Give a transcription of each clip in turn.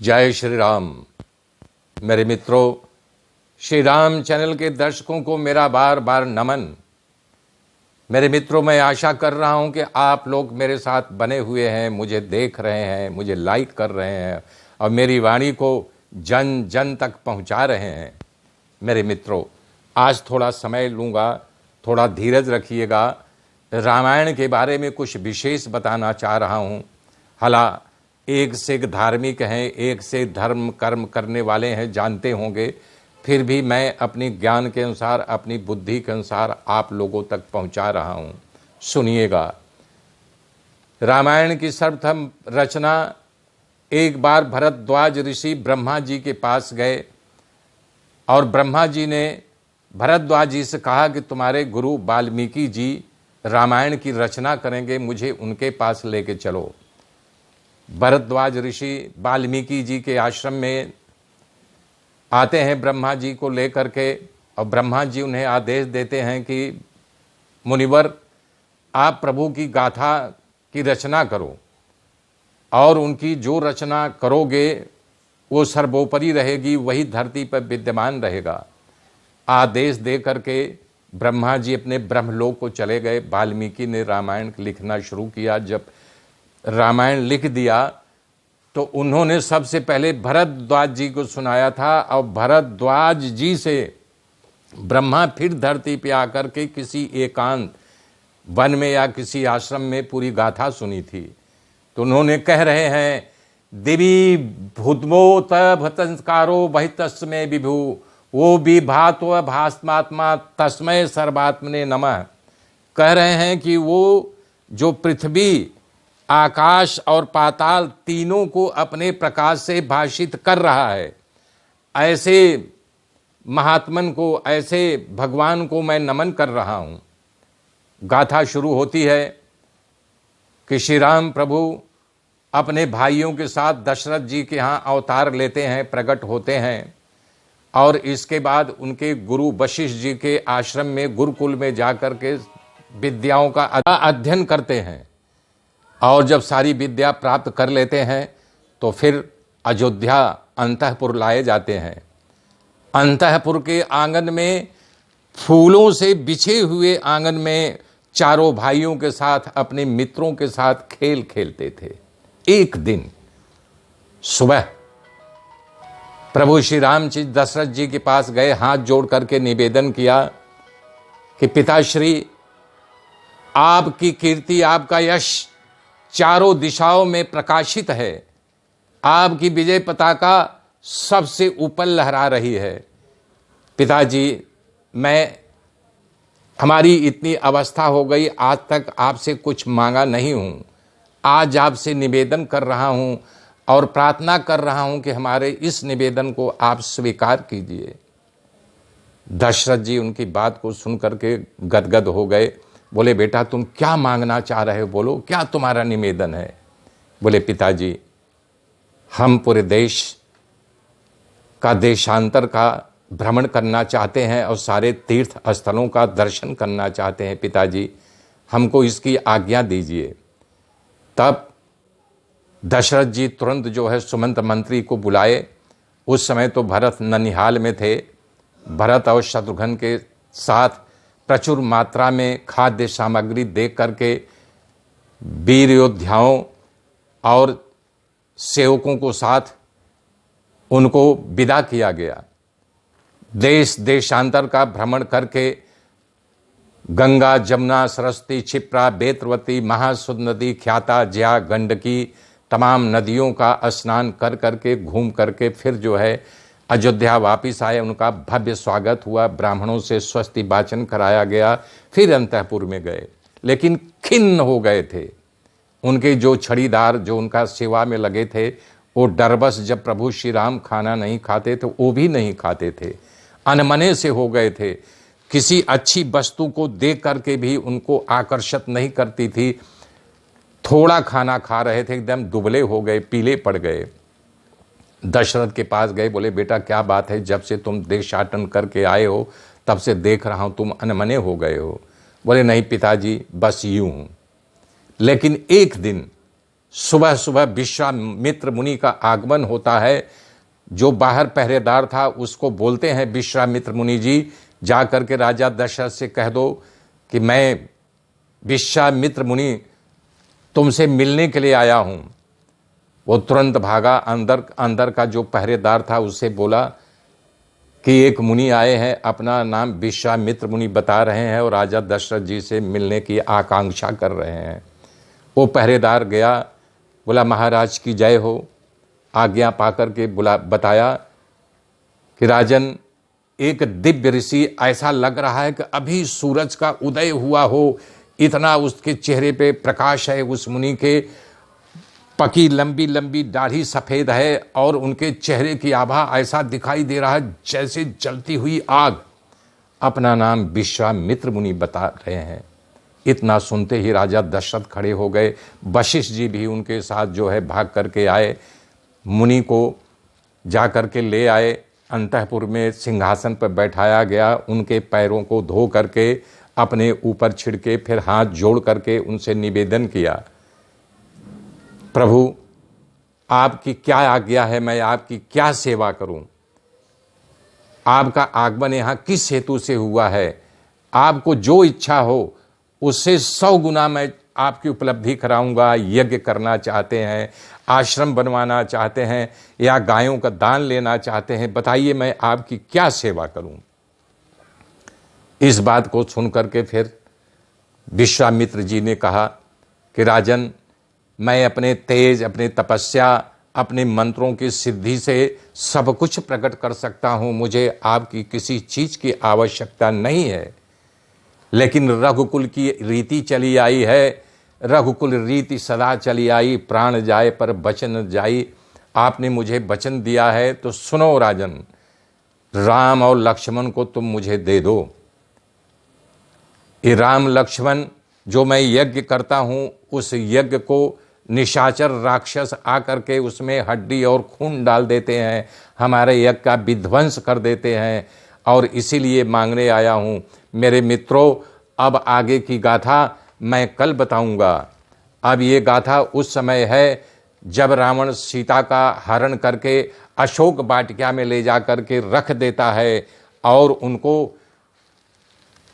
जय श्री राम। मेरे मित्रों, श्री राम चैनल के दर्शकों को मेरा बार बार नमन। मेरे मित्रों, मैं आशा कर रहा हूं कि आप लोग मेरे साथ बने हुए हैं, मुझे देख रहे हैं, मुझे लाइक कर रहे हैं और मेरी वाणी को जन जन तक पहुंचा रहे हैं। मेरे मित्रों, आज थोड़ा समय लूँगा, थोड़ा धीरज रखिएगा। रामायण के बारे में कुछ विशेष बताना चाह रहा हूँ। हालांकि एक से एक धार्मिक हैं, एक से धर्म कर्म करने वाले हैं, जानते होंगे, फिर भी मैं अपनी ज्ञान के अनुसार, अपनी बुद्धि के अनुसार आप लोगों तक पहुंचा रहा हूं। सुनिएगा। रामायण की सर्वप्रथम रचना, एक बार भरद्वाज ऋषि ब्रह्मा जी के पास गए और ब्रह्मा जी ने भरद्वाज जी से कहा कि तुम्हारे गुरु वाल्मीकि जी रामायण की रचना करेंगे, मुझे उनके पास लेके चलो। भरद्वाज ऋषि वाल्मीकि जी के आश्रम में आते हैं ब्रह्मा जी को लेकर के, और ब्रह्मा जी उन्हें आदेश देते हैं कि मुनिवर, आप प्रभु की गाथा की रचना करो और उनकी जो रचना करोगे वो सर्वोपरि रहेगी, वही धरती पर विद्यमान रहेगा। आदेश दे करके ब्रह्मा जी अपने ब्रह्मलोक को चले गए। वाल्मीकि ने रामायण लिखना शुरू किया। जब रामायण लिख दिया तो उन्होंने सबसे पहले भरद्वाज जी को सुनाया था, और भरद्वाज जी से ब्रह्मा फिर धरती पे आकर के किसी एकांत वन में या किसी आश्रम में पूरी गाथा सुनी थी। तो उन्होंने कह रहे हैं, दिवी भूतमोत भतंस्कारो वही तस्मय विभु, वो विभात्व भास्मात्मा तस्मय सर्वात्मने नमः। कह रहे हैं कि वो जो पृथ्वी, आकाश और पाताल तीनों को अपने प्रकाश से भाषित कर रहा है, ऐसे महात्मन को, ऐसे भगवान को मैं नमन कर रहा हूं। गाथा शुरू होती है कि श्री राम प्रभु अपने भाइयों के साथ दशरथ जी के यहाँ अवतार लेते हैं, प्रकट होते हैं, और इसके बाद उनके गुरु वशिष्ठ जी के आश्रम में, गुरुकुल में जाकर के विद्याओं का अध्ययन करते हैं। और जब सारी विद्या प्राप्त कर लेते हैं तो फिर अयोध्या अंतःपुर लाए जाते हैं। अंतःपुर के आंगन में, फूलों से बिछे हुए आंगन में, चारों भाइयों के साथ, अपने मित्रों के साथ खेल खेलते थे। एक दिन सुबह प्रभु श्री राम जी दशरथ जी के पास गए, हाथ जोड़ करके निवेदन किया कि पिताश्री, आपकी कीर्ति, आपका यश चारों दिशाओं में प्रकाशित है। आपकी विजय पताका सबसे ऊपर लहरा रही है। पिताजी, हमारी इतनी अवस्था हो गई, आज तक आपसे कुछ मांगा नहीं हूं। आज आपसे निवेदन कर रहा हूं और प्रार्थना कर रहा हूं कि हमारे इस निवेदन को आप स्वीकार कीजिए। दशरथ जी उनकी बात को सुनकर के गदगद हो गए। बोले, बेटा तुम क्या मांगना चाह रहे हो, बोलो, क्या तुम्हारा निवेदन है? बोले, पिताजी, हम पूरे देश का, देशांतर का भ्रमण करना चाहते हैं और सारे तीर्थ स्थलों का दर्शन करना चाहते हैं। पिताजी, हमको इसकी आज्ञा दीजिए। तब दशरथ जी तुरंत जो है सुमंत मंत्री को बुलाए। उस समय तो भरत ननिहाल में थे। भरत और शत्रुघ्न के साथ प्रचुर मात्रा में खाद्य सामग्री दे करके वीर योद्धाओं और सेवकों को साथ उनको विदा किया गया। देश देशांतर का भ्रमण करके गंगा, जमुना, सरस्वती, क्षिप्रा, बेतरवती, महासुद नदी, ख्याता, जया, गंडकी, तमाम नदियों का स्नान कर करके, घूम करके फिर जो है अयोध्या वापिस आए। उनका भव्य स्वागत हुआ, ब्राह्मणों से स्वस्ति वाचन कराया गया, फिर अंतःपुर में गए। लेकिन खिन्न हो गए थे। उनके जो छड़ीदार, जो उनका सेवा में लगे थे, वो डरबस जब प्रभु श्री राम खाना नहीं खाते तो वो भी नहीं खाते थे, अनमने से हो गए थे। किसी अच्छी वस्तु को देख करके भी उनको आकर्षित नहीं करती थी। थोड़ा खाना खा रहे थे, एकदम दुबले हो गए, पीले पड़ गए। दशरथ के पास गए, बोले, बेटा क्या बात है, जब से तुम देशाटन करके आए हो तब से देख रहा हूं तुम अनमने हो गए हो। बोले, नहीं पिताजी, बस यूं हूं। लेकिन एक दिन सुबह सुबह विश्वामित्र मुनि का आगमन होता है। जो बाहर पहरेदार था उसको बोलते हैं, विश्वामित्र मुनि जी जा करके राजा दशरथ से कह दो कि मैं विश्वामित्र मुनि तुमसे मिलने के लिए आया हूँ। वो तुरंत भागा, अंदर का जो पहरेदार था उससे बोला कि एक मुनि आए हैं, अपना नाम विश्वामित्र मुनि बता रहे हैं और राजा दशरथ जी से मिलने की आकांक्षा कर रहे हैं। वो पहरेदार गया, बोला महाराज की जय हो। आज्ञा पाकर के बताया कि राजन, एक दिव्य ऋषि, ऐसा लग रहा है कि अभी सूरज का उदय हुआ हो, इतना उसके चेहरे पे प्रकाश है। उस मुनि के पकी लंबी लंबी दाढ़ी सफ़ेद है और उनके चेहरे की आभा ऐसा दिखाई दे रहा है जैसे जलती हुई आग। अपना नाम विश्वामित्र मुनि बता रहे हैं। इतना सुनते ही राजा दशरथ खड़े हो गए। वशिष्ठ जी भी उनके साथ जो है भाग करके आए, मुनि को जा करके ले आए। अंतःपुर में सिंहासन पर बैठाया गया, उनके पैरों को धो करके अपने ऊपर छिड़के, फिर हाथ जोड़ करके उनसे निवेदन किया, प्रभु आपकी क्या आज्ञा है, मैं आपकी क्या सेवा करूं? आपका आगमन यहाँ किस हेतु से हुआ है? आपको जो इच्छा हो उससे 100 गुना मैं आपकी उपलब्धि कराऊंगा। यज्ञ करना चाहते हैं, आश्रम बनवाना चाहते हैं, या गायों का दान लेना चाहते हैं, बताइए मैं आपकी क्या सेवा करूं? इस बात को सुनकर के फिर विश्वामित्र जी ने कहा कि राजन, मैं अपने तेज, अपने तपस्या, अपने मंत्रों की सिद्धि से सब कुछ प्रकट कर सकता हूं, मुझे आपकी किसी चीज की आवश्यकता नहीं है। लेकिन रघुकुल की रीति चली आई है, रघुकुल रीति सदा चली आई, प्राण जाए पर बचन जाई। आपने मुझे वचन दिया है तो सुनो राजन, राम और लक्ष्मण को तुम मुझे दे दो। ये राम लक्ष्मण जो मैं यज्ञ करता हूं, उस यज्ञ को निशाचर राक्षस आकर के उसमें हड्डी और खून डाल देते हैं, हमारे यज्ञ का विध्वंस कर देते हैं, और इसीलिए मांगने आया हूं। मेरे मित्रों, अब आगे की गाथा मैं कल बताऊंगा। अब ये गाथा उस समय है जब रावण सीता का हरण करके अशोक वाटिका में ले जा करके रख देता है और उनको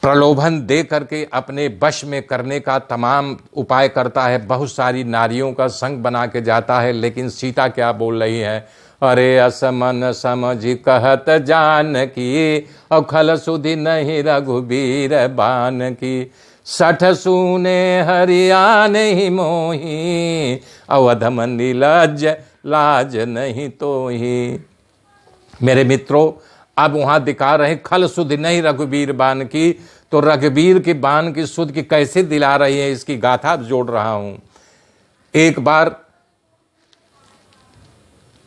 प्रलोभन दे करके अपने वश में करने का तमाम उपाय करता है। बहुत सारी नारियों का संग बना के जाता है, लेकिन सीता क्या बोल रही है? अरे असमन समझ कहत जान की, और खल सुधि नहीं रघुबीर बान की। 60 सूने हरिया नहीं मोही, अवधम नीलज लाज नहीं तो ही। मेरे मित्रों, अब वहां दिखा रहे खल सुध नहीं रघुबीर बान की, तो रघुबीर के बान की सुध की कैसे दिला रही है, इसकी गाथा जोड़ रहा हूं। एक बार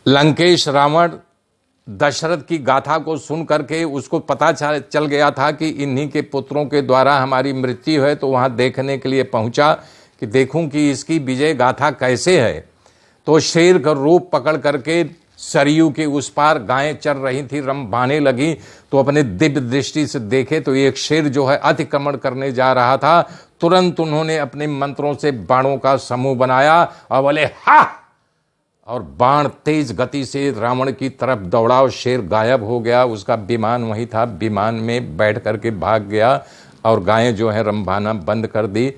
लंकेश रावण दशरथ की गाथा को सुन करके उसको पता चल गया था कि इन्हीं के पुत्रों के द्वारा हमारी मृत्यु है, तो वहां देखने के लिए पहुंचा कि देखूं कि इसकी विजय गाथा कैसे है। तो शेर का रूप पकड़ करके सरयू के उस पार गायें चर रही थी, रंभाने लगी, तो अपने दिव्य दृष्टि से देखे तो एक शेर जो है अतिक्रमण करने जा रहा था। तुरंत उन्होंने अपने मंत्रों से बाणों का समूह बनाया और बोले हा, और बाण तेज गति से रावण की तरफ दौड़ा और शेर गायब हो गया। उसका विमान वही था, विमान में बैठ करके भाग गया और गायें जो है रंभाना बंद कर दी।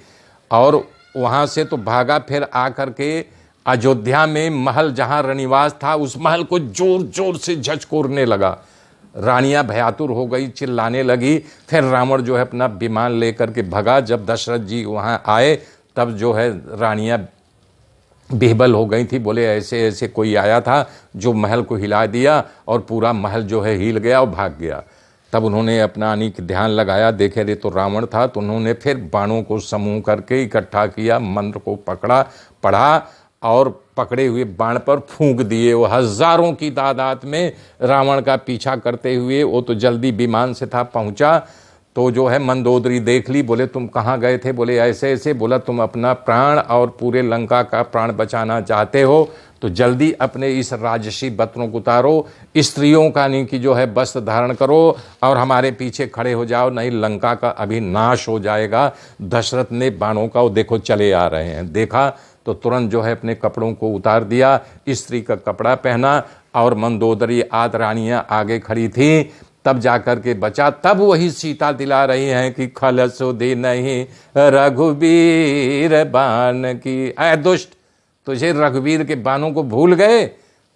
और वहाँ से तो भागा, फिर आकर के अयोध्या में महल जहाँ रनिवास था, उस महल को जोर जोर से झकझोरने लगा। रानियां भयातुर हो गई, चिल्लाने लगी। फिर रावण जो है अपना विमान लेकर के भगा। जब दशरथ जी वहाँ आए तब जो है रानियां बेहबल हो गई थी, बोले ऐसे ऐसे कोई आया था जो महल को हिला दिया और पूरा महल जो है हिल गया और भाग गया। तब उन्होंने अपना अनेक ध्यान लगाया, देखे रे तो रावण था। तो उन्होंने फिर बाणों को समूह करके इकट्ठा किया, मंत्र को पढ़ा और पकड़े हुए बाण पर फूंक दिए। वो हजारों की तादाद में रावण का पीछा करते हुए, वो तो जल्दी विमान से था पहुंचा, तो जो है मंदोदरी देख ली, बोले तुम कहाँ गए थे? बोले ऐसे ऐसे। बोला तुम अपना प्राण और पूरे लंका का प्राण बचाना चाहते हो तो जल्दी अपने इस राजसी वस्त्रों को उतारो, स्त्रियों का नहीं कि जो है वस्त्र धारण करो और हमारे पीछे खड़े हो जाओ, नहीं लंका का अभी नाश हो जाएगा। दशरथ ने बाणों का, वो देखो चले आ रहे हैं, देखा तो तुरंत जो है अपने कपड़ों को उतार दिया, स्त्री का कपड़ा पहना और मंदोदरी आदि रानियां आगे खड़ी थी, तब जाकर के बचा। तब वही सीता दिला रही हैं कि खलसो दे नहीं रघुवीर बाण की। ऐ दुष्ट, तुझे रघुवीर के बाणों को भूल गए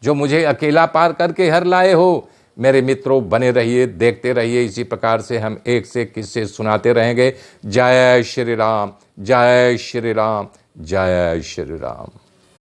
जो मुझे अकेला पार करके हर लाए हो। मेरे मित्रों बने रहिए, देखते रहिए, इसी प्रकार से हम एक से किस्से सुनाते रहेंगे। जय श्री राम, जय श्री राम, जय श्री राम।